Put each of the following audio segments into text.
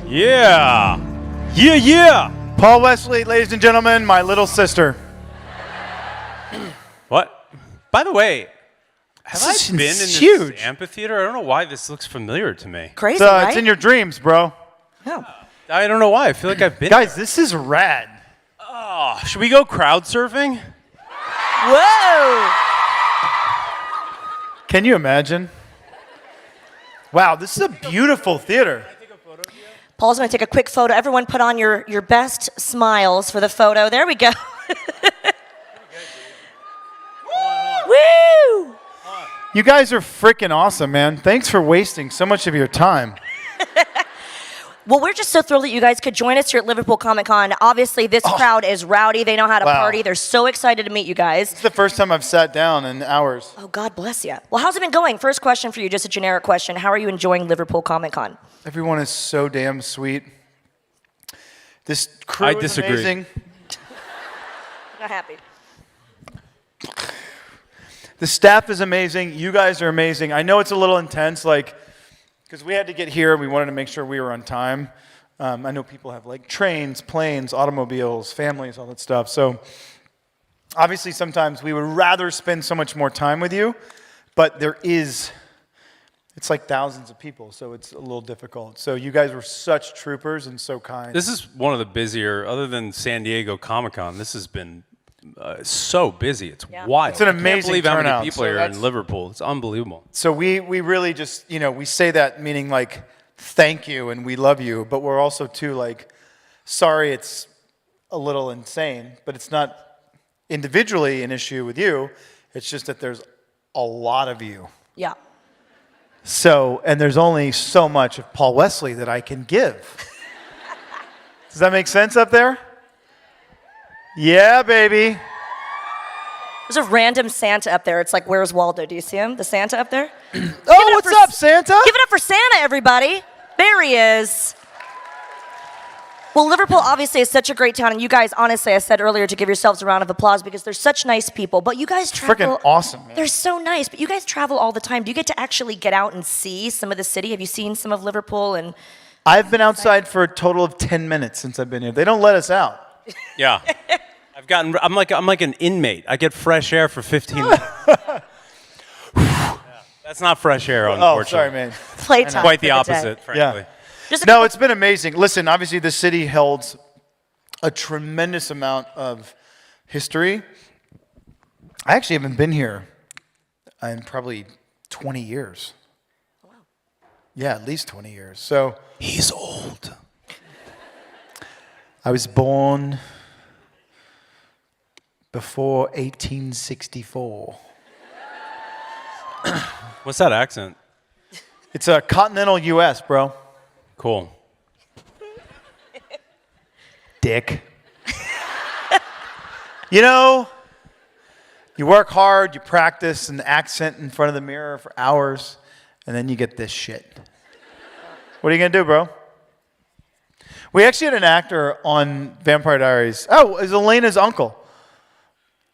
Yeah. Yeah, yeah. Paul Wesley, ladies and gentlemen, my little sister. What? By the way, have I This been in is this huge. amphitheater? I don't know why this looks familiar to me. Crazy, right? It's in your dreams, bro. Yeah. I don't know why. I feel like I've been Guys, this is rad. Oh, should we go crowd surfing? Whoa! Can you imagine? Wow, this is a beautiful theater. Paul's going to take a quick photo. Everyone put on your best smiles for the photo. There we go. Woo! You guys are freaking awesome, man. Thanks for wasting so much of your time. Well, we're just so thrilled that you guys could join us here at Liverpool Comic Con. Obviously, this crowd is rowdy. They know how to party. They're so excited to meet you guys. It's the first time I've sat down in hours. Oh, God bless you. Well, how's it been going? First question for you, just a generic question. How are you enjoying Liverpool Comic Con? Everyone is so damn sweet. This crew I is disagree. amazing. Not happy. The staff is amazing. You guys are amazing. I know it's a little intense, because we had to get here. We wanted to make sure we were on time. I know people have trains, planes, automobiles, families, all that stuff. So obviously sometimes we would rather spend so much more time with you, but it's like thousands of people, so it's a little difficult. So you guys were such troopers and so kind. This is one of the busier, other than San Diego Comic-Con, this has been so busy. It's wild. It's an amazing I can't believe how turnout. many people are here in Liverpool. It's unbelievable. So we really just, we say that meaning thank you and we love you, but we're also too sorry it's a little insane, but it's not individually an issue with you. It's just that there's a lot of you. Yeah. So, and there's only so much of Paul Wesley that I can give. Does that make sense up there? Yeah, baby. There's a random Santa up there. It's like, where's Waldo? Do you see him? The Santa up there? Oh, what's up, Santa? Give it up for Santa, everybody. There he is. Well, Liverpool obviously is such a great town, and you guys, honestly, I said earlier to give yourselves a round of applause because they're such nice people. But you guys travel. Freaking awesome, man. They're so nice, but you guys travel all the time. Do you get to actually get out and see some of the city? Have you seen some of Liverpool? And I've been outside for a total of 10 minutes since I've been here. They don't let us out. Yeah. I'm like an inmate. I get fresh air for 15 minutes. That's not fresh air, unfortunately. Oh, sorry, man. playtime. Quite the for day. opposite, frankly. Yeah. No, it's been amazing. Listen, obviously the city holds a tremendous amount of history. I actually haven't been here in probably 20 years. Wow. Yeah, at least 20 years. So He's old. I was born before 1864. What's that accent? It's a continental U.S., bro. Cool. Dick. You work hard, you practice an accent in front of the mirror for hours, and then you get this shit. What are you going to do, bro? We actually had an actor on Vampire Diaries. Oh, it was Elena's uncle.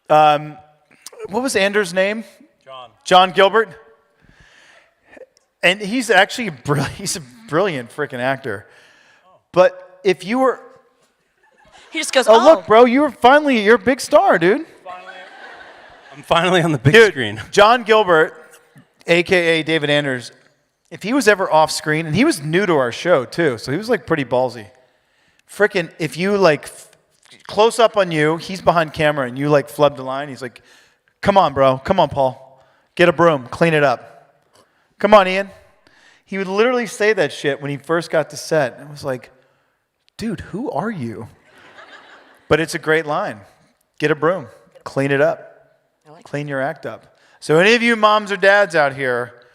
What was Anders' name? John Gilbert. And he's actually he's a brilliant freaking actor. But if you were... He just goes, Oh, look, bro, you're a big star, dude. I'm finally on the big screen. John Gilbert, a.k.a. David Anders, if he was ever off screen, and he was new to our show, too, so he was, pretty ballsy. Frickin', if you, close up on you, he's behind camera, and you, flub the line, he's like, come on, bro. Come on, Paul. Get a broom. Clean it up. Come on, Ian. He would literally say that shit when he first got to set. I was like, dude, who are you? But it's a great line. Get a broom. Clean it up. Clean your act up. So any of you moms or dads out here,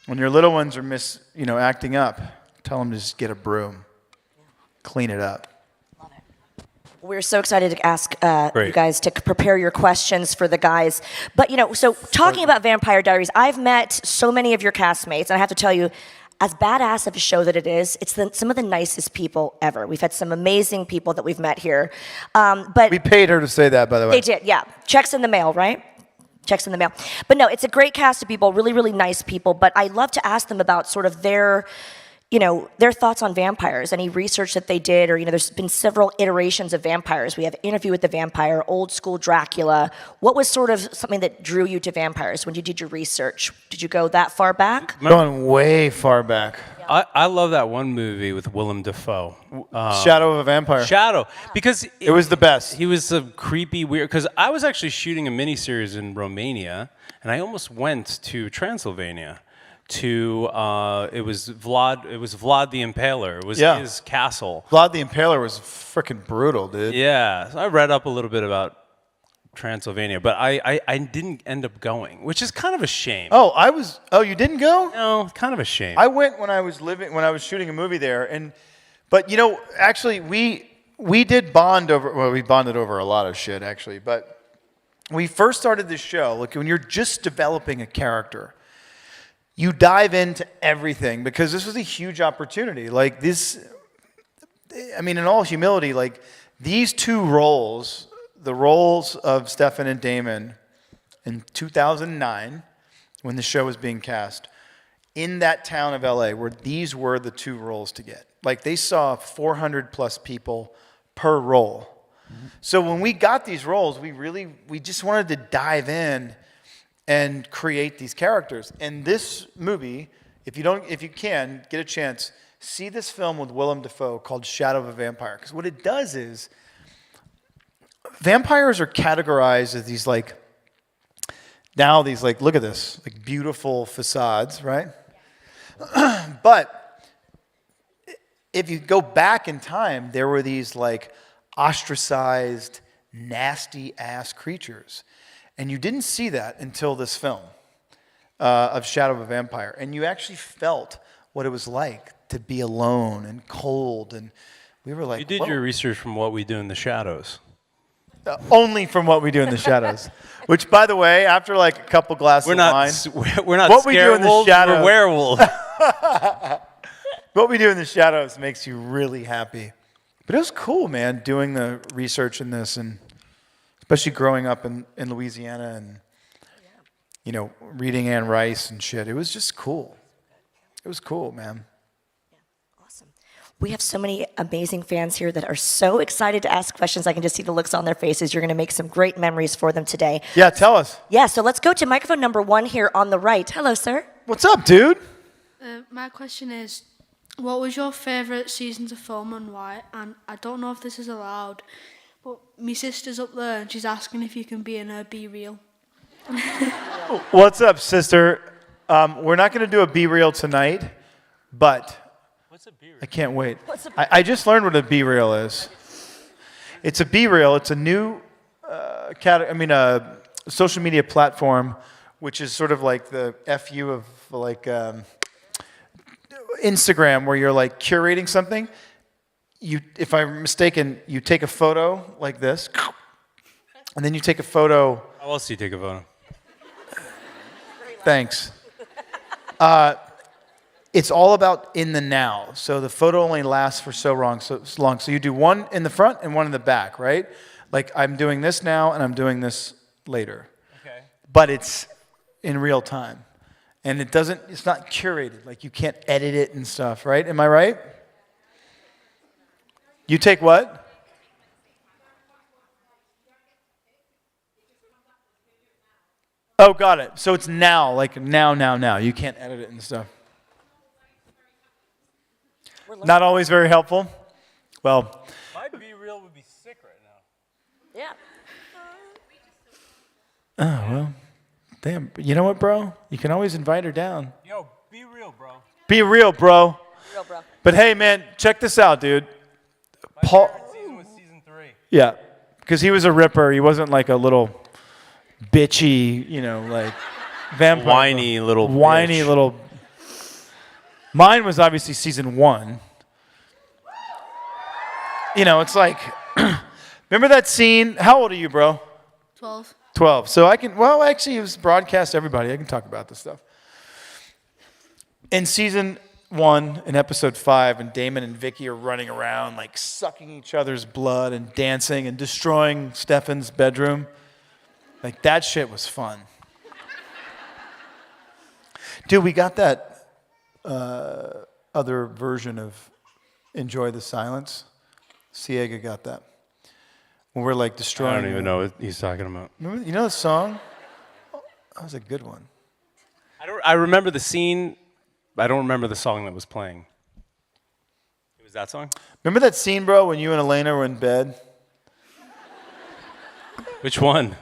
when your little ones are acting up, tell them to just get a broom. Clean it up. We're so excited to ask you guys to prepare your questions for the guys. But, so talking about Vampire Diaries, I've met so many of your castmates, and I have to tell you, as badass of a show that it is, it's some of the nicest people ever. We've had some amazing people that we've met here. But we paid her to say that, by the way. They did, yeah. Checks in the mail, right? Checks in the mail. But no, it's a great cast of people, really, really nice people. But I love to ask them about sort of their their thoughts on vampires, any research that they did, or, there's been several iterations of vampires. We have Interview with the Vampire, Old School Dracula. What was sort of something that drew you to vampires when you did your research? Did you go that far back? Going way far back. I love that one movie with Willem Dafoe. Shadow of a Vampire. Shadow. Because it was the best. He was a creepy, weird, because I was actually shooting a miniseries in Romania, and I almost went to Transylvania. It was Vlad the Impaler. It was his castle. Vlad the Impaler was freaking brutal, dude. Yeah, so I read up a little bit about Transylvania, but I didn't end up going, which is kind of a shame. Oh, you didn't go? No, kind of a shame. I went when I was shooting a movie there, but actually we did bond over. Well, we bonded over a lot of shit actually, but we first started this show. Look, when you're just developing a character, you dive into everything because this was a huge opportunity. Like this, I mean, in all humility, like these two roles, the roles of Stefan and Damon in 2009, when the show was being cast, in that town of LA, where these were the two roles to get. Like they saw 400 plus people per role. Mm-hmm. So when we got these roles, we just wanted to dive in and create these characters. And this movie, if you can get a chance, see this film with Willem Dafoe called Shadow of a Vampire. Because what it does is, vampires are categorized as these look at this, like beautiful facades, right? But if you go back in time, there were these like ostracized, nasty ass creatures. And you didn't see that until this film of Shadow of a Vampire. And you actually felt what it was like to be alone and cold. And we were like, you did your research from What We Do in the Shadows. Only from What We Do in the Shadows. Which, by the way, after like a couple glasses of wine, we're not What We Do in the Shadows, we're werewolves. What We Do in the Shadows makes you really happy. But it was cool, man, doing the research in this, and especially growing up in Louisiana and, reading Anne Rice and shit. It was just cool. It was cool, man. Yeah, awesome. We have so many amazing fans here that are so excited to ask questions. I can just see the looks on their faces. You're going to make some great memories for them today. Yeah, tell us. Yeah, so let's go to microphone number 1 here on the right. Hello, sir. What's up, dude? My question is, what was your favourite season to film and why? And I don't know if this is allowed, but my sister's up there and she's asking if you can be in her Be Real. What's up, sister? We're not going to do a Be Real tonight, but What's a Be Real? I can't wait. I just learned what a Be Real is. It's a Be Real. It's a new social media platform, which is sort of like the FU of like Instagram, where you're like curating something. If I'm mistaken, you take a photo like this, and then you take a photo. How else do you take a photo? Thanks. It's all about in the now. So the photo only lasts for so long. So you do one in the front and one in the back, right? Like I'm doing this now and I'm doing this later. Okay. But it's in real time. And it's not curated. Like you can't edit it and stuff, right? Am I right? You take what? Oh, got it. So it's now, like now. You can't edit it and stuff. Not always very helpful. Well. My Be Real would be sick right now. Yeah. Oh, well. Damn. You know what, bro? You can always invite her down. Yo, be real, bro. Be real, bro. Real, bro. But hey, man, check this out, dude. My favorite season was season 3. Yeah. Because he was a ripper. He wasn't like a little bitchy, like vampire. Whiny little bitch. Mine was obviously season 1. It's like, remember that scene? How old are you, bro? 12. 12. So actually, it was broadcast to everybody. I can talk about this stuff. In season 1, in episode 5, and Damon and Vicky are running around, like sucking each other's blood and dancing and destroying Stefan's bedroom. Like, that shit was fun. Dude, we got that other version of Enjoy the Silence. Ciega got that. When we're like destroying. I don't even know what he's talking about. Remember, you know the song? Oh, that was a good one. I remember the scene. I don't remember the song that was playing. It was that song? Remember that scene, bro, when you and Elena were in bed? Which one?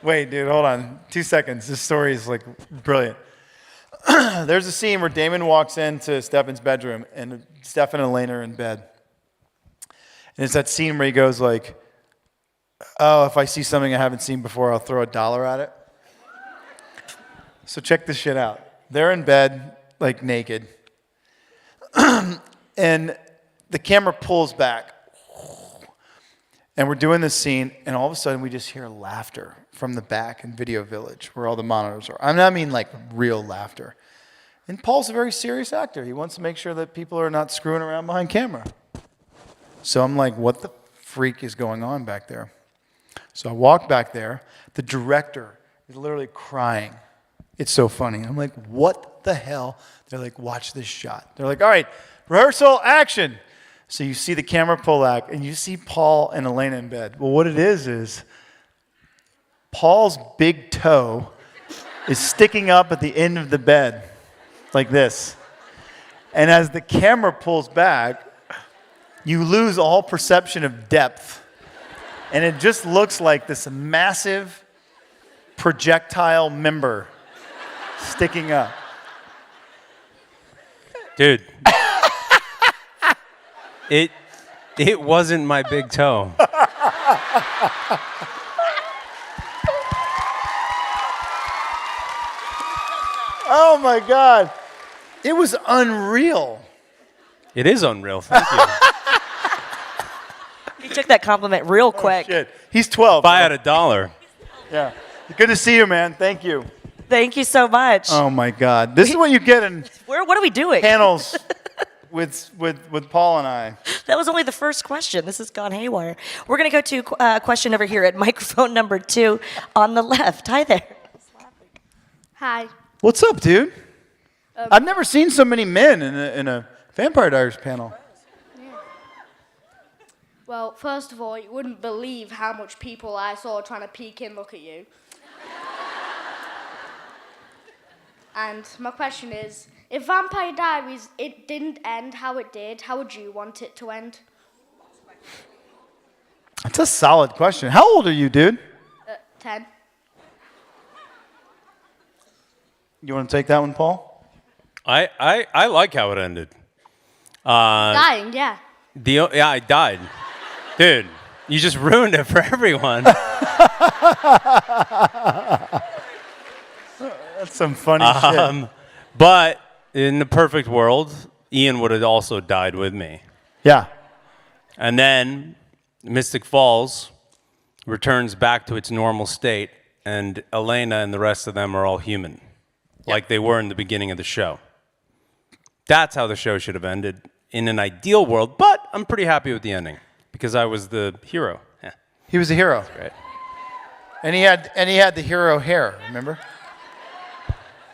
Wait, dude, hold on. 2 seconds. This story is like brilliant. There's a scene where Damon walks into Stefan's bedroom and Stefan and Elena are in bed. And it's that scene where he goes like, oh, if I see something I haven't seen before, I'll throw $1 at it. So check this shit out. They're in bed, like naked. And the camera pulls back. And we're doing this scene, and all of a sudden we just hear laughter from the back in Video Village, where all the monitors are. I mean like real laughter. And Paul's a very serious actor. He wants to make sure that people are not screwing around behind camera. So I'm like, what the freak is going on back there? So I walk back there. The director is literally crying. It's so funny. I'm like, what the hell? They're like, watch this shot. They're like, all right, rehearsal, action. So you see the camera pull back, and you see Paul and Elena in bed. Well, what it is Paul's big toe is sticking up at the end of the bed, like this. And as the camera pulls back, you lose all perception of depth. And it just looks like this massive projectile member sticking up. Dude. It wasn't my big toe. Oh my God. It was unreal. It is unreal. Thank you. You took that compliment real quick. Shit. He's 12. If I had $1. Yeah. Good to see you, man. Thank you. Thank you so much. Oh my God. This is what you get in What are we doing? panels with Paul and I. That was only the first question. This has gone haywire. We're going to go to a question over here at microphone number 2 on the left. Hi there. Hi. What's up, dude? I've never seen so many men in a Vampire Diaries panel. Well, first of all, you wouldn't believe how much people I saw trying to peek in, look at you. And my question is, if Vampire Diaries, it didn't end how it did, how would you want it to end? That's a solid question. How old are you, dude? 10. You want to take that one, Paul? I like how it ended. Dying, yeah. Yeah, I died. Dude, you just ruined it for everyone. That's some funny shit. But in the perfect world, Ian would have also died with me. Yeah. And then Mystic Falls returns back to its normal state, and Elena and the rest of them are all human, like they were in the beginning of the show. That's how the show should have ended in an ideal world, but I'm pretty happy with the ending because I was the hero. Yeah. He was a hero. Right. And he had the hero hair, remember?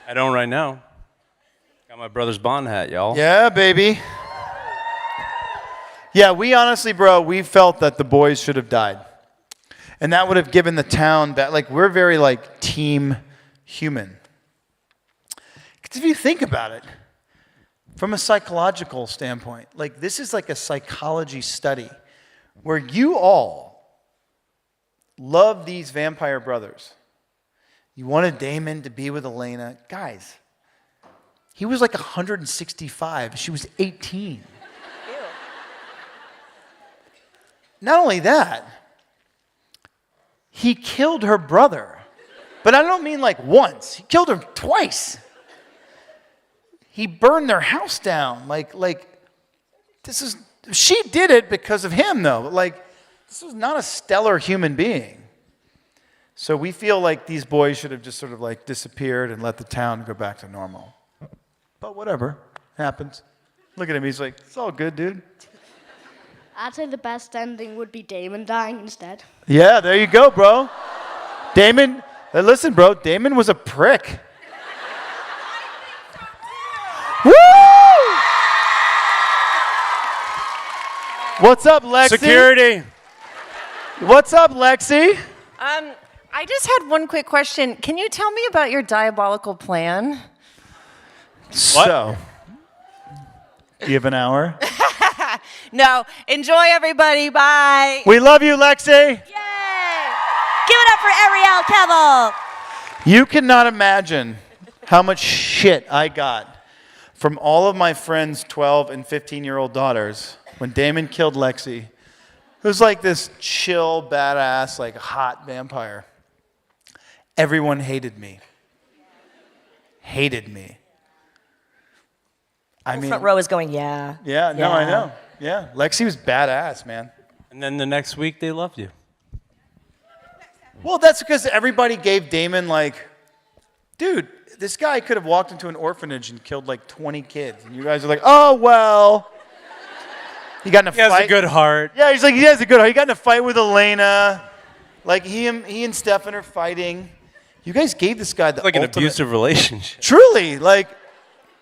I don't right now. Got my brother's Bond hat, y'all. Yeah, baby. Yeah, we honestly, bro, we felt that the boys should have died. And that would have given the town back. Like, we're very, like, team human. Because if you think about it, from a psychological standpoint, like, this is like a psychology study where you all love these vampire brothers. You wanted Damon to be with Elena. Guys, he was like 165. She was 18. Ew. Not only that, he killed her brother. But I don't mean like once. He killed her twice. He burned their house down. Like this is, she did it because of him though. Like, this was not a stellar human being. So we feel like these boys should have just sort of like disappeared and let the town go back to normal. But whatever, happens. Look at him, he's like, it's all good, dude. I'd say the best ending would be Damon dying instead. Yeah, there you go, bro. Damon, listen, bro, Damon was a prick. What's up, Lexi? Security. What's up, Lexi? I just had one quick question. Can you tell me about your diabolical plan? So, do you have an hour? No. Enjoy, everybody. Bye. We love you, Lexi. Yay! Give it up for Ariel Kevel. You cannot imagine how much shit I got from all of my friends' 12 and 15-year-old daughters when Damon killed Lexi, who's like this chill, badass, like hot vampire. Everyone hated me. Hated me. I mean, Front row is going, yeah. yeah, no, I know. Yeah, Lexi was badass, man. And then the next week they loved you. Well, that's because everybody gave Damon like, dude, this guy could have walked into an orphanage and killed like 20 kids. And you guys are like, oh, well. He got in a He fight. has a good heart. Yeah, he's like, he has a good heart. He got in a fight with Elena. Like, he and Stefan are fighting. You guys gave this guy the Like an ultimate- abusive relationship. Truly, like,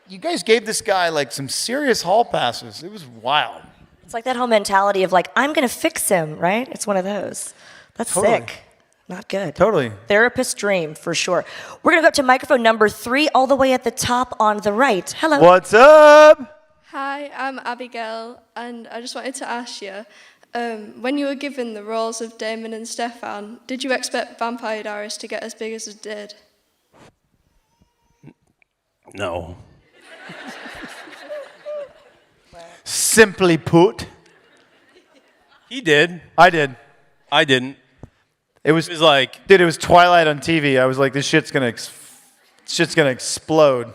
you guys gave this guy like some serious hall passes. It was wild. It's like that whole mentality of like, I'm going to fix him, right? It's one of those. That's Totally. sick. Not good. Totally. Therapist dream, for sure. We're going to go up to microphone number 3, all the way at the top on the right. Hello. What's up? Hi, I'm Abigail, and I just wanted to ask you, when you were given the roles of Damon and Stefan, did you expect Vampire Diaries to get as big as it did? No. Simply put, He did. I did. I didn't. It was It was like, Dude, it was Twilight on TV. I was like, this shit's gonna explode.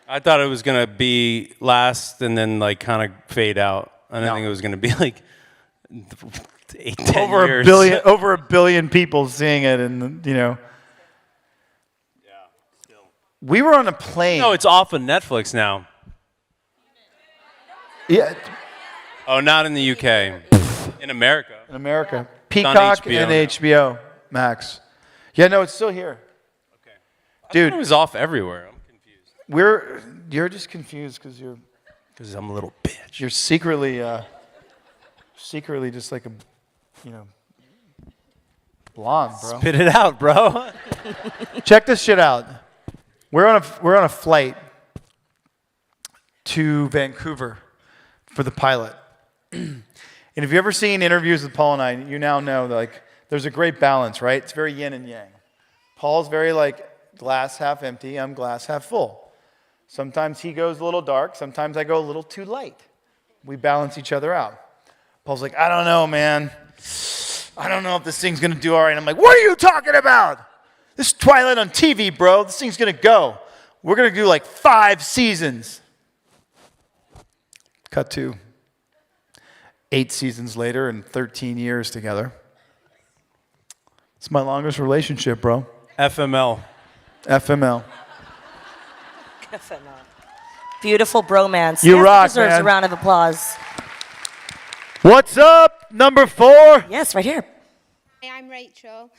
I thought it was going to be last and then like kind of fade out. I didn't No. think it was going to be like 10 Over years. a billion people seeing it, and you know. Yeah, still. We were on a plane. No, it's off of Netflix now. Yeah, Oh, not in the UK. In America. in America. on Peacock HBO and now. HBO Max. Yeah, no, it's still here. Okay. Dude, It was off everywhere. I'm confused. you're just confused because Because I'm a little bitch. you're secretly just like a, blonde, bro. Spit it out, bro. Check this shit out. We're on a flight to Vancouver for the pilot. And if you've ever seen interviews with Paul and I, you now know that, like, there's a great balance, right? It's very yin and yang. Paul's very like glass half empty, I'm glass half full. Sometimes he goes a little dark, sometimes I go a little too light. We balance each other out. Paul's like, I don't know, man. I don't know if this thing's gonna do all right. I'm like, what are you talking about? This is Twilight on TV, bro. This thing's gonna go. We're gonna do like 5 seasons. Cut to 8 seasons later and 13 years together. It's my longest relationship, bro. FML. FML. Beautiful bromance. You Yes, rock, deserves man. a round of applause. What's up, number 4? Yes, right here. Hi, I'm Rachel,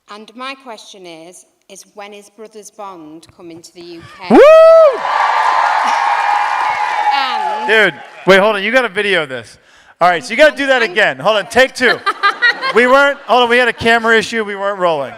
and my question is when is Brothers Bond coming to the UK? Woo! And Dude, wait, hold on. You got to video this. All right, so you got to do that again. Hold on, take 2. We had a camera issue. We weren't rolling.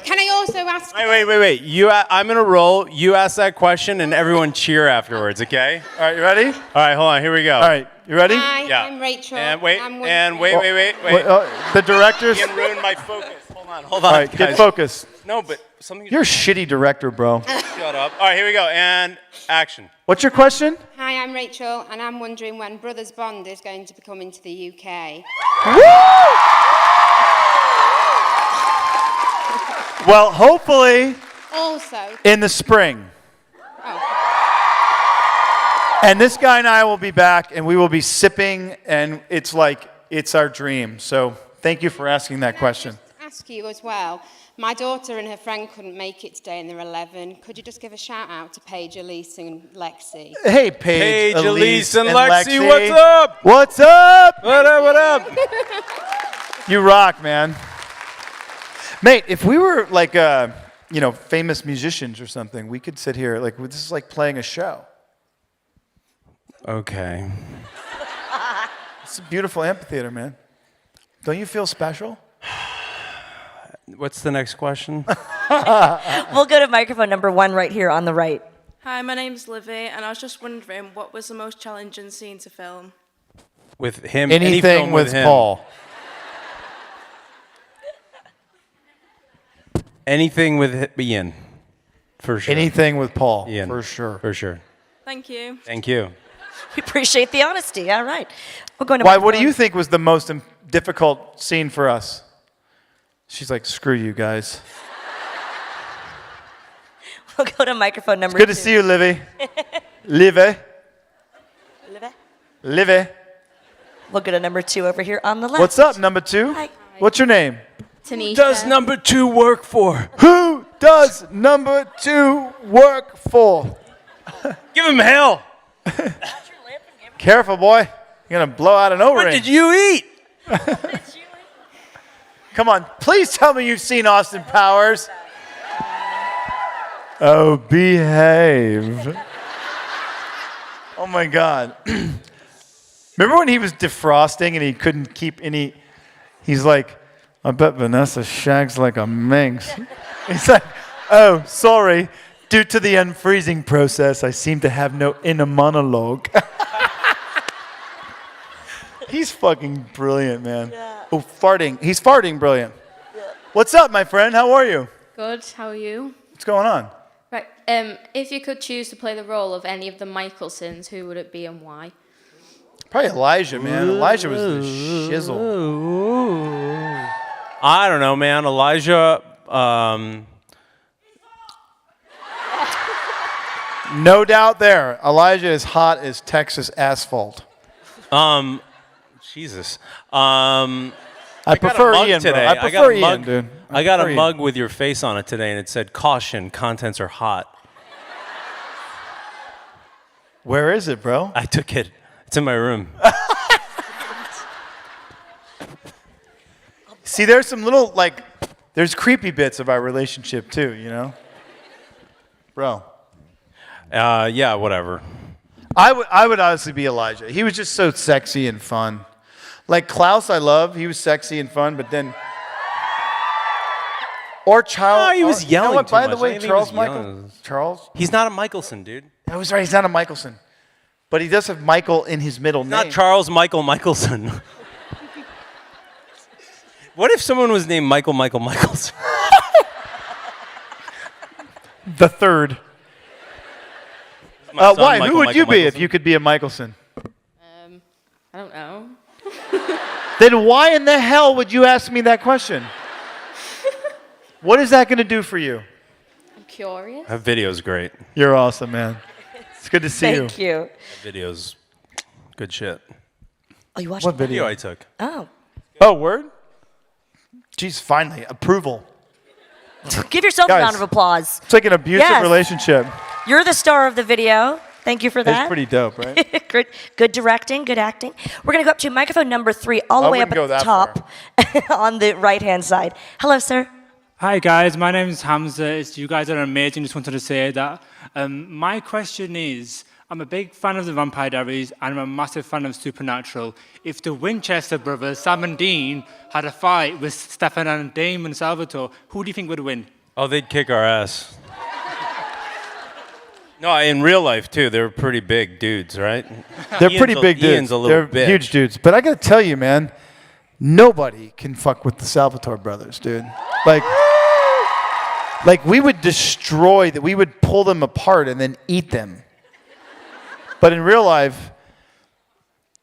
can I also ask? Wait. I'm going to roll. You ask that question and everyone cheer afterwards, okay? All right, you ready? All right, hold on. Here we go. All right, you ready? Hi, Yeah. I'm Rachel. And wait, I'm and wondering- wait. The director's. Ian ruined my focus. Hold on, All right, guys. get focused. No, but something. You're a shitty director, bro. Shut up. All right, here we go. And action. What's your question? Hi, I'm Rachel, and I'm wondering when Brothers Bond is going to be coming to the UK. Well, hopefully Also, in the spring. oh, And this guy and I will be back, and we will be sipping, and it's our dream. So thank you for asking that question. ask you as well. My daughter and her friend couldn't make it today, and they're 11. Could you just give a shout out to Paige, Elise, and Lexi? Hey, Paige, Paige, Elise, Elise, and Lexi, what's up? What's up? What up? You rock, man. Mate, if we were like, famous musicians or something, we could sit here. Like, this is like playing a show. Okay. It's a beautiful amphitheater, man. Don't you feel special? What's the next question? We'll go to microphone number 1 right here on the right. Hi, my name's Livy, and I was just wondering what was the most challenging scene to film? With him, Anything with him. Paul. Anything with Ian, for sure. Anything with Paul, Ian, for sure. For sure. Thank you. Thank you. We appreciate the honesty. All right. We're going to Why? What do you think was the most difficult scene for us? She's like, screw you guys. We'll go to microphone number Good 2. to see you, Livy. Livy. Livy. We'll go to number 2 over here on the left. What's up, number 2? Hi. What's your name? Tanisha. Does number 2 work for? Who does number 2 work for? Give him hell. Careful, boy. You're going to blow out an O-ring. What did you eat? Come on. Please tell me you've seen Austin Powers. Oh, behave. Oh, my God. Remember when he was defrosting and he couldn't keep any... He's like, I bet Vanessa shags like a minx. He's like, oh, sorry. Due to the unfreezing process, I seem to have no inner monologue. He's fucking brilliant, man. Yeah. Oh, farting. He's farting brilliant. Yeah. What's up, my friend? How are you? Good. How are you? What's going on? Right. If you could choose to play the role of any of the Michaelsons, who would it be and why? Probably Elijah, man. Elijah was the shizzle. I don't know, man. Elijah. No doubt there. Elijah is hot as Texas asphalt. Jesus. I prefer Ian today. Bro. I prefer Ian, dude. I got a mug with your face on it today, and it said, "Caution, contents are hot." Where is it, bro? I took it. It's in my room. See, there's some little, there's creepy bits of our relationship, too, you know? Bro. Yeah, whatever. I would honestly be Elijah. He was just so sexy and fun. Like Klaus, I love. He was sexy and fun, but then... Or Charles... No, he was yelling you know what, too by much. the way, I think he Charles was Michael... yelling. Charles? He's not a Michelson, dude. That was right. He's not a Michelson. But he does have Michael in his middle name. Not Charles Michael Michelson. What if someone was named Michael Michelson? The third. Why? Who would you be if you could be a Michelson? I don't know. Then why in the hell would you ask me that question? What is that going to do for you? I'm curious. That video's great. You're awesome, man. It's good to see you. Thank you. That video's good shit. Oh, you watched What the video? I took. Oh. Oh, word? Jeez, finally. Approval. Give yourself Guys, a round of applause. It's like an abusive Yes. relationship. You're the star of the video. Thank you for that. It's pretty dope, right? Good directing, good acting. We're going to go up to microphone number 3, all the way up at the top on the right-hand side. Hello, sir. Hi, guys. My name is Hamza. You guys are amazing. Just wanted to say that. My question is, I'm a big fan of the Vampire Diaries, and I'm a massive fan of Supernatural. If the Winchester brothers, Sam and Dean, had a fight with Stefan and Damon and Salvatore, who do you think would win? Oh, they'd kick our ass. No, in real life, too, they're pretty big dudes, right? They're pretty big dudes. Ian's a little They're bitch. huge dudes. But I got to tell you, man, nobody can fuck with the Salvatore brothers, dude. Like we would destroy that. We would pull them apart and then eat them. But in real life,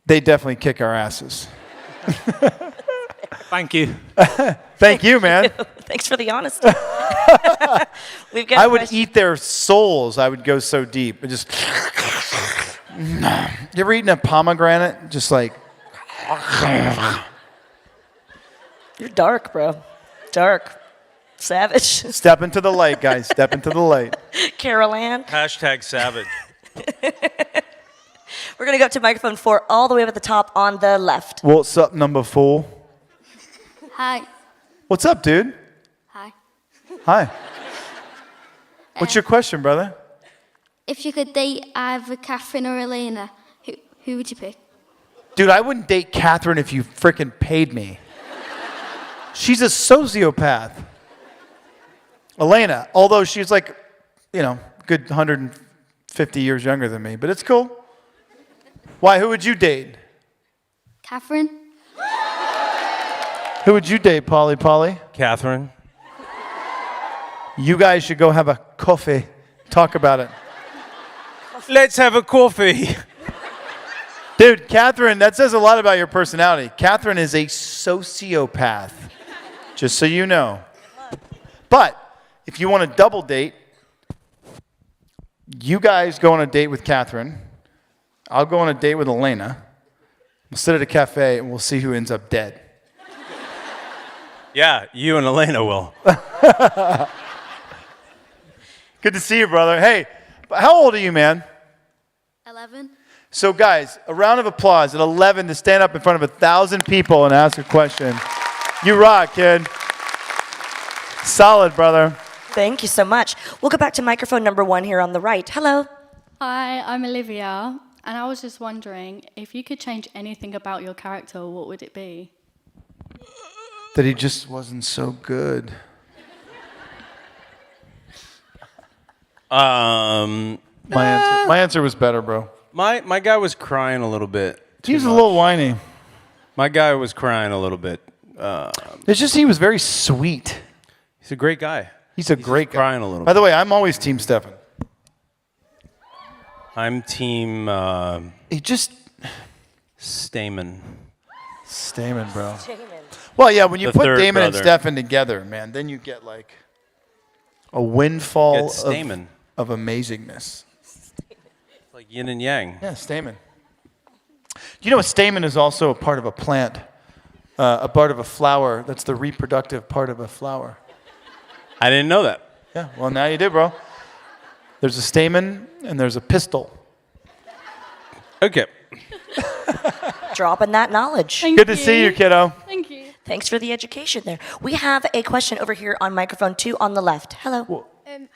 they definitely kick our asses. Thank you. Thank you, man. Thanks for the honesty. We've got I would eat their souls. I would go so deep. And just. You ever eaten a pomegranate? Just like. You're dark, bro. Dark. Savage. Step into the light, guys. Step into the light. Carol Ann. Hashtag savage. We're going to go up to microphone 4, all the way up at the top on the left. What's up, number 4? Hi. What's up, dude? Hi. Hi. What's your question, brother? If you could date either Catherine or Elena, who would you pick? Dude, I wouldn't date Catherine if you frickin' paid me. She's a sociopath. Elena, although she's like, good 150 years younger than me, but it's cool. Why? Who would you date? Catherine? Who would you date, Polly? Catherine. You guys should go have a coffee. Talk about it. Let's have a coffee. Dude, Catherine, that says a lot about your personality. Catherine is a sociopath, just so you know. But if you want a double date, you guys go on a date with Catherine. I'll go on a date with Elena. We'll sit at a cafe and we'll see who ends up dead. Yeah, you and Elena will. Good to see you, brother. Hey, how old are you, man? 11. So, guys, a round of applause at 11 to stand up in front of 1,000 people and ask a question. You rock, kid. Solid, brother. Thank you so much. We'll go back to microphone number 1 here on the right. Hello. Hi, I'm Olivia, and I was just wondering, if you could change anything about your character, what would it be? That he just wasn't so good. My answer was better, bro. My guy was crying a little bit. He was a little whiny. My guy was crying a little bit. It's just he was very sweet. He's a great guy. He's a great guy. Crying a little By bit. the way, I'm always Team Stefan. I'm team He just Stamen. Stamen, bro. Well, yeah, when you The put third Damon and brother. Stefan together, man, then you get like a windfall Get Stamen. of amazingness. Like yin and yang. Yeah, stamen. You know, a stamen is also a part of a plant, a part of a flower. That's the reproductive part of a flower. I didn't know that. Yeah, well, now you did, bro. There's a stamen and there's a pistil. Okay. Dropping that knowledge. Good to see you, kiddo. Thank you. Thanks for the education there. We have a question over here on microphone 2 on the left. Hello.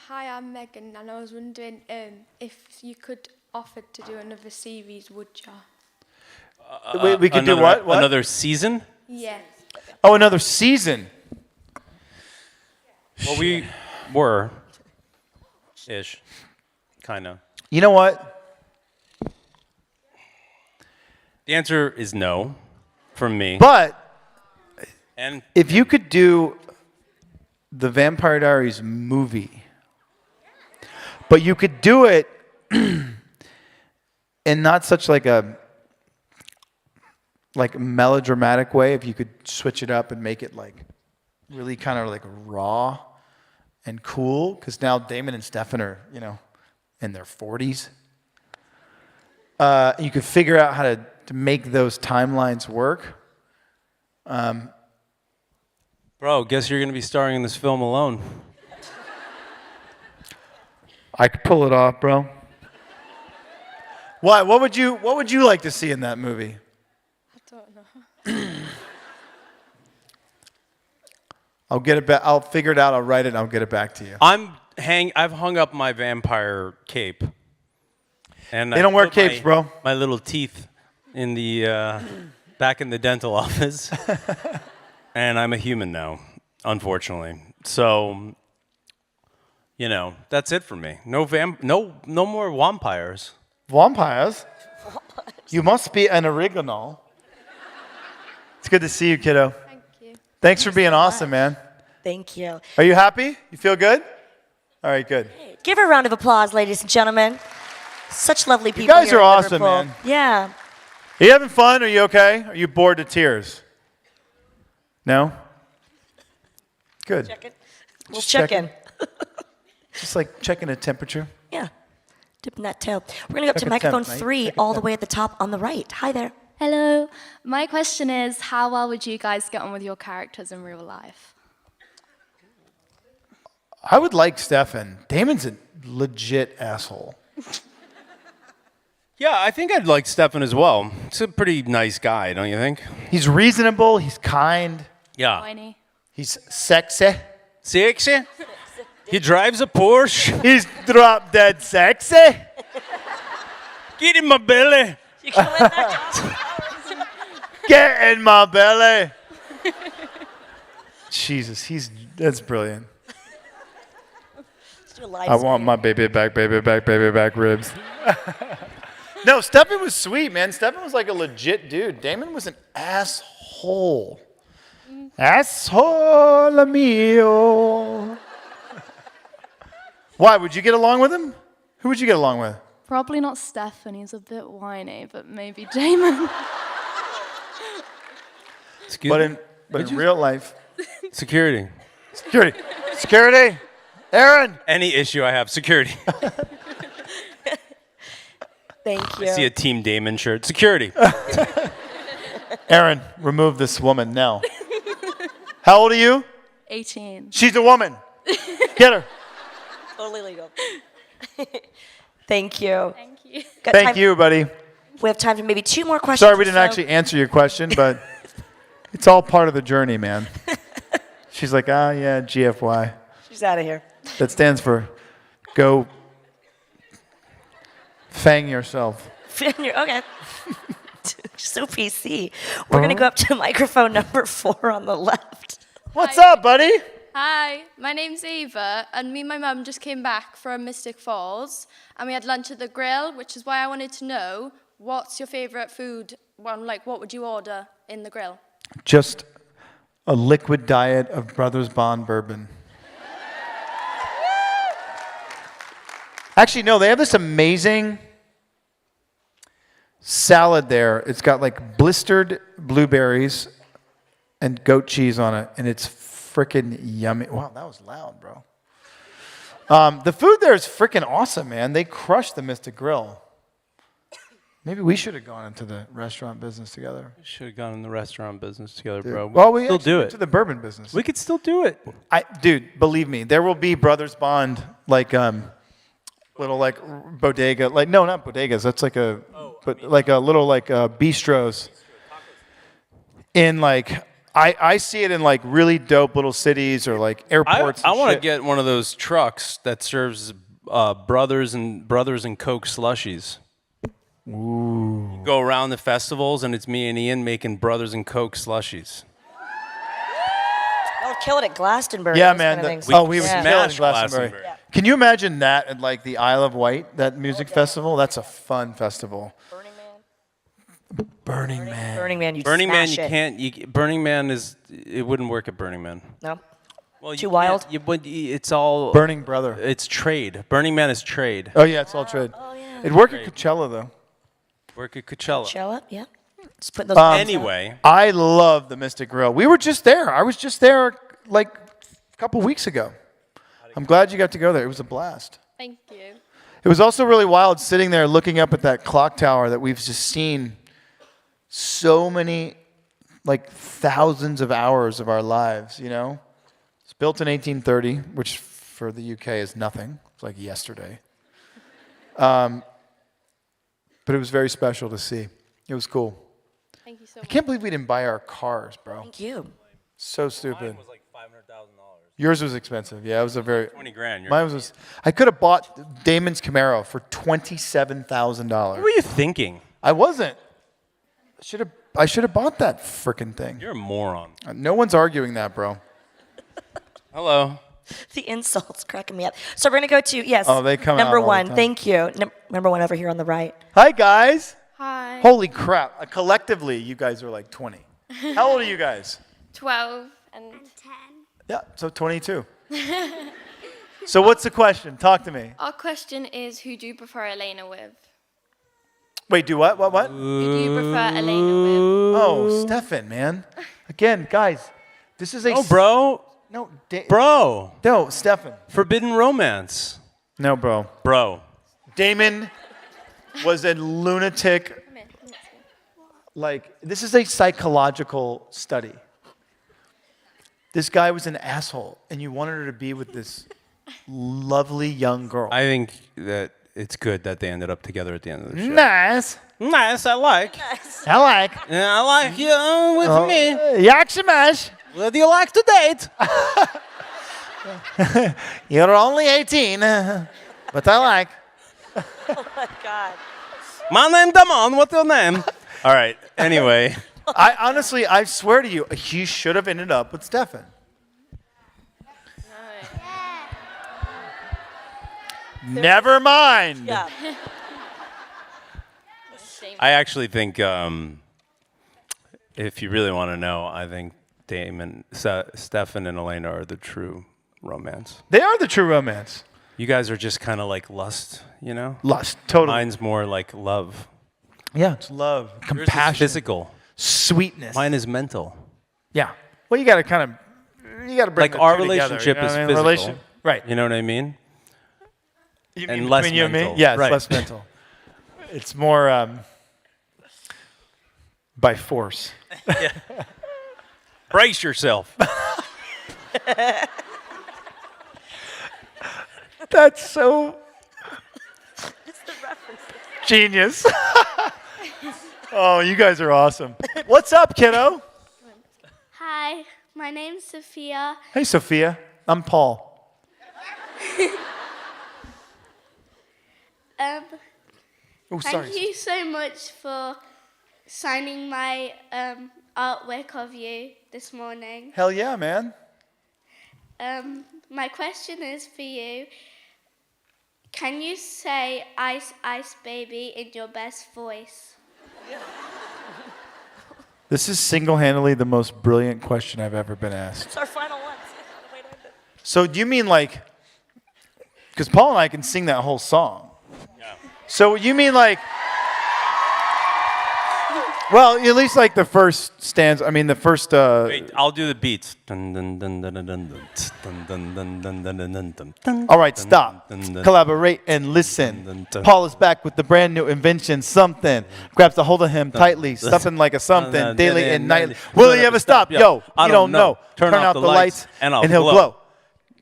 Hi, I'm Megan, and I was wondering if you could offer to do another series, would you? Wait, we could do what? Another season? Yeah. Oh, another season. Well, we were. Ish. Kind of. You know what? The answer is no from me. But And if you could do the Vampire Diaries movie, but you could do it in not such like a melodramatic way, if you could switch it up and make it like really kind of like raw and cool, because now Damon and Stefan are, in their 40s. You could figure out how to make those timelines work. bro, guess you're going to be starring in this film alone. I could pull it off, bro. Why? What would you like to see in that movie? I don't know. I'll get it back. I'll figure it out. I'll write it. And I'll get it back to you. I've hung up my vampire cape. And They don't wear capes, bro. My little teeth in the back in the dental office. And I'm a human now, unfortunately. So, that's it for me. No more vampires. Vampires? You must be an original. It's good to see you, kiddo. Thank you. Thanks for being awesome, man. Thank you. Are you happy? You feel good? All right, good. Give her a round of applause, ladies and gentlemen. Such lovely people. You guys here are in awesome, Liverpool. man. Yeah. Are you having fun? Are you okay? Are you bored to tears? No? Good. We'll check in. Just like checking a temperature. Yeah. Dipping that toe. We're going to go up to Check a microphone temp, mate. 3 Check a all the temp. way at the top on the right. Hi there. Hello. My question is, how well would you guys get on with your characters in real life? I would like Stefan. Damon's a legit asshole. Yeah, I think I'd like Stefan as well. He's a pretty nice guy, don't you think? He's reasonable. He's kind. Yeah. Whiny. He's sexy. Sexy? He drives a Porsche. He's drop dead sexy. Get in my belly. Get in my belly. Jesus, that's brilliant. I want my baby back ribs. No, Stefan was sweet, man. Stefan was like a legit dude. Damon was an asshole. Asshole mio. Why? Would you get along with him? Who would you get along with? Probably not Stefan. He's a bit whiny, but maybe Damon. But in real life. Security. Security. Aaron. Any issue I have, security. Thank you. I see a Team Damon shirt. Security. Aaron, remove this woman now. How old are you? 18. She's a woman. Get her. Totally legal. Thank you. Thank you. Thank you, buddy. We have time for maybe 2 more questions. Sorry we didn't actually answer your question, but it's all part of the journey, man. She's like, yeah, GFY. She's out of here. That stands for go fang yourself. Okay. So PC. We're going to go up to microphone number 4 on the left. What's up, buddy? Hi, my name's Eva, and me and my mum just came back from Mystic Falls, and we had lunch at the grill, which is why I wanted to know, what's your favourite food? Well, like, what would you order in the grill? Just a liquid diet of Brothers Bond bourbon. Actually, no, they have this amazing salad there. It's got like blistered blueberries and goat cheese on it, and it's freaking yummy. Wow, that was loud, bro. The food there is freaking awesome, man. They crushed the Mystic Grill. Maybe we should have gone into the restaurant business together. We should have gone in the restaurant business together, bro. Well, we still do went it. to the bourbon business. We could still do it. Dude, believe me, there will be Brothers Bond, like little like bodega, like no, not bodegas. That's like a, like a little like bistros. In like, I see it in like really dope little cities or like airports. I want to get one of those trucks that serves Brothers and Coke slushies. Ooh. Go around the festivals, and it's me and Ian making Brothers and Coke slushies. I'll kill it at Glastonbury. Yeah, those man. kind of things. We would kill it in Glastonbury. Yeah. Can you imagine that at like the Isle of Wight, that music festival? That's a fun festival. Burning Man. Burning Man, Burning Man, you can't. Burning Man it wouldn't work at Burning Man. No. Well, Too wild. It's all Burning Brother. It's trade. Burning Man is trade. Oh yeah, it's all trade. Oh yeah. It'd work at Coachella though. Work at Coachella. Coachella, yeah. Just put those. Anyway, I love the Mystic Grill. We were just there. I was just there like a couple weeks ago. I'm glad you got to go there. It was a blast. Thank you. It was also really wild sitting there looking up at that clock tower that we've just seen so many, like thousands of hours of our lives, you know? It's built in 1830, which for the UK is nothing. It's like yesterday. But it was very special to see. It was cool. Thank you so I much. can't believe we didn't buy our cars, bro. Thank you. So stupid. mine was like $500,000. Yours was expensive. Yeah, it was a very... 20 grand. Mine was... I could have bought Damon's Camaro for $27,000. What were you thinking? I wasn't. I should have bought that frickin' thing. You're a moron. No one's arguing that, bro. Hello. The insults cracking me up. So we're gonna go to they come number out all the one. time. Thank you. Number one over here on the right. Hi, guys. Hi. Holy crap. Collectively, you guys are like 20. How old are you guys? 12 and 10. Yeah, so 22. So what's the question? Talk to me. Our question is, who do you prefer Elena with? Wait, do what? What? Who do you prefer Elena with? Oh, Stefan, man. Again, guys, this is a... Oh, bro. No, Bro. No, Stefan. Forbidden romance. No, bro. Bro. Damon was a lunatic. Like, this is a psychological study. This guy was an asshole, and you wanted her to be with this lovely young girl. I think that it's good that they ended up together at the end of the show. Nice. Nice, I like. I like. Yeah, I like you with me. Yakshimash. What do you like to date? You're only 18, but I like. Oh my God. My name Damon. What's your name? All right. Anyway, I swear to you, he should have ended up with Stefan. Never mind. Yeah. I actually think, if you really want to know, I think Damon, Stefan, and Elena are the true romance. They are the true romance. You guys are just kind of like lust, you know? Lust, totally. Mine's more like love. Yeah, it's love, Yours is compassion, physical. sweetness. Mine is mental. Yeah. Well, you got to bring like the our two relationship together, is you know what I mean? physical. Right. You know what I mean? You and mean less between you mental. and me? Yeah, it's right. less mental. It's more by force. Brace yourself. That's so genius. Oh, you guys are awesome. What's up, kiddo? Hi, my name's Sophia. Hey, Sophia. I'm Paul. Oh, sorry. Thank you so much for signing my artwork of you this morning. Hell yeah, man. My question is for you. Can you say "Ice, Ice, Baby" in your best voice? This is single-handedly the most brilliant question I've ever been asked. It's our final one. So do you mean like, because Paul and I can sing that whole song. Yeah. So you mean like, well, at least like the first stanza, I mean the first... Wait, I'll do the beats. All right, stop. Collaborate and listen. Paul is back with the brand new invention, something. Grabs a hold of him tightly, something like a something, daily and nightly. Will he ever stop? Yo, you don't know. Turn out the lights and he'll glow.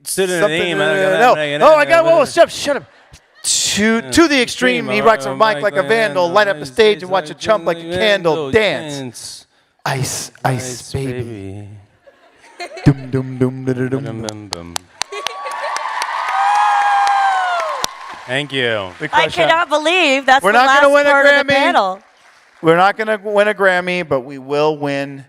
Something, no. Oh, I got, whoa, shut up. To the extreme, he rocks a mic like a vandal. Light up the stage and watch a chump like a candle dance. Ice, ice, baby. Dum dum dum dum dum dum. Thank you. I cannot believe that's We're the not last gonna win a part of the Grammy. panel. We're not going to win a Grammy, but we will win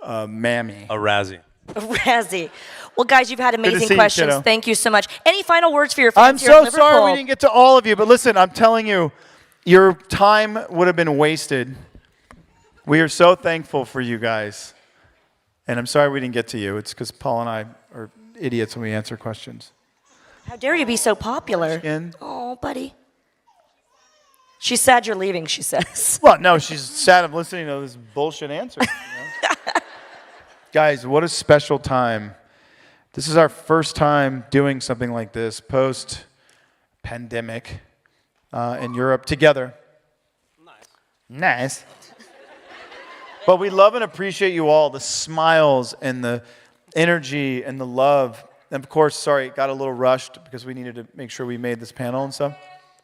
a Mammy. A Razzie. Razzie. Well, guys, you've had to amazing see you, questions. kiddo. Thank you so much. Any final words for your I'm fans here in so Liverpool? sorry we didn't get to all of you, but listen, I'm telling you, your time would have been wasted. We are so thankful for you guys. And I'm sorry we didn't get to you. It's because Paul and I are idiots when we answer questions. How dare you be so popular? Oh, buddy. She's sad you're leaving, she says. Well, no, she's sad of listening to this bullshit answer. You know? Guys, what a special time. This is our first time doing something like this post-pandemic in Europe together. Nice. But we love and appreciate you all, the smiles and the energy and the love. And of course, sorry, it got a little rushed because we needed to make sure we made this panel and stuff.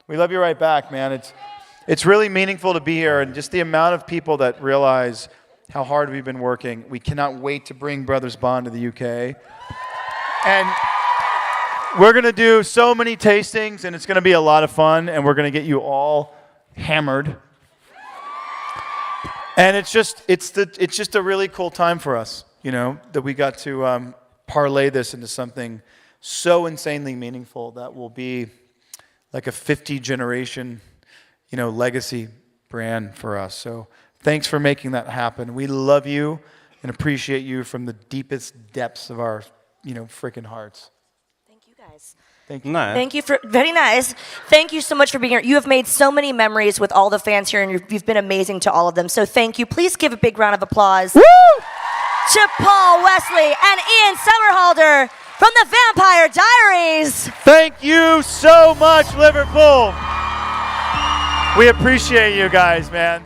We love you right back, man. It's really meaningful to be here, and just the amount of people that realize how hard we've been working. We cannot wait to bring Brothers Bond to the UK. And we're going to do so many tastings, and it's going to be a lot of fun, and we're going to get you all hammered. And it's just a really cool time for us, you know, that we got to parlay this into something so insanely meaningful that will be like a 50-generation, you know, legacy brand for us. So thanks for making that happen. We love you and appreciate you from the deepest depths of our, you know, freaking hearts. Thank you, guys. Thank you. Nice. Thank you for, very nice. Thank you so much for being here. You have made so many memories with all the fans here, and you've been amazing to all of them. So thank you. Please give a big round of applause to Paul, Wesley, and Ian Somerhalder from the Vampire Diaries. Thank you so much, Liverpool. We appreciate you guys, man.